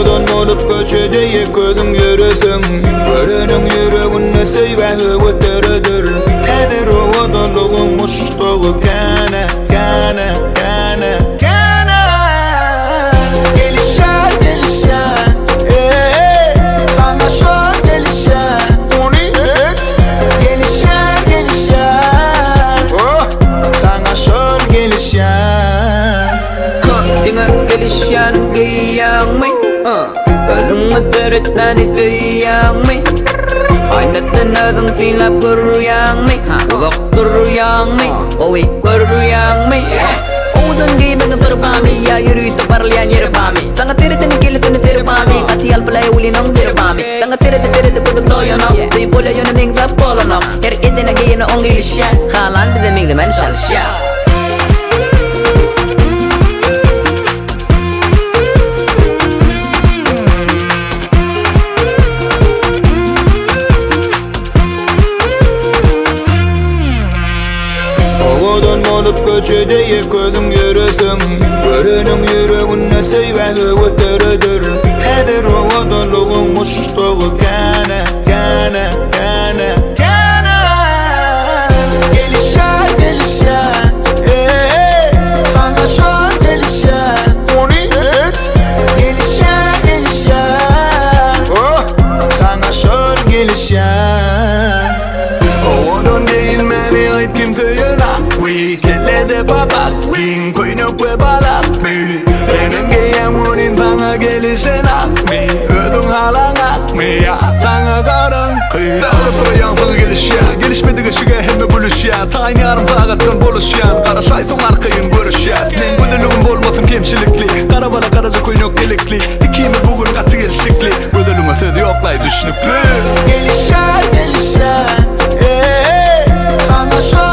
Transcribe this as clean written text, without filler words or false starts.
Oğudan olup köçede gözüm göresin Görenin yüreğine sevgahı götürüdür Hedir oğuduluğun muştuğu kana kana kana kana Gelişen gelişen sana şol gelişen Gelişen gelişen sana şol gelişen Dinga gelişen giyang mi Ölümü teretani siyang mi Aynatın adın sila kuruyang mi Uzak duruyang mi Owi kuruyang mi Oğudan giymen sırpami Ya yürüyütü parlayan yerbami Sana tereten kilisini sirpami Katiyal palay uli nang dirbami Sana terete kudu toyonam Tuy pula yun aming tapolonam Her idina giyana ong ilisya Halan bide ming diman shalsya Oğudan olup köçede gözüm göresin Görenin yüreğine sevgahı götürüdür Hedir oğuduluğun muştuğu kana kana kana kana Gelişen gelişen sana şol gelişen Gelişen gelişen sana şol gelişen Oğudan değilmeni ait kimseye nakvi Kellede babak Bin koyunu kwe balak mi Senin geyamunin sana gelişen akmi Ödün halan akmi Ya sana karın kıy Dağıtır yan sana gelişen Gelişmedi kışıga hemme buluşyan Tayin yarım tağıttın buluşyan Kara şaytın arkayın görüşyan Men gödülüğün bolmasın kemşilikli Kara bala karaca koyun gelikli İkimiz bugün katı gelişikli Gödülüğün sözü yoklay düşünüklü Gelişen gelişen sana şol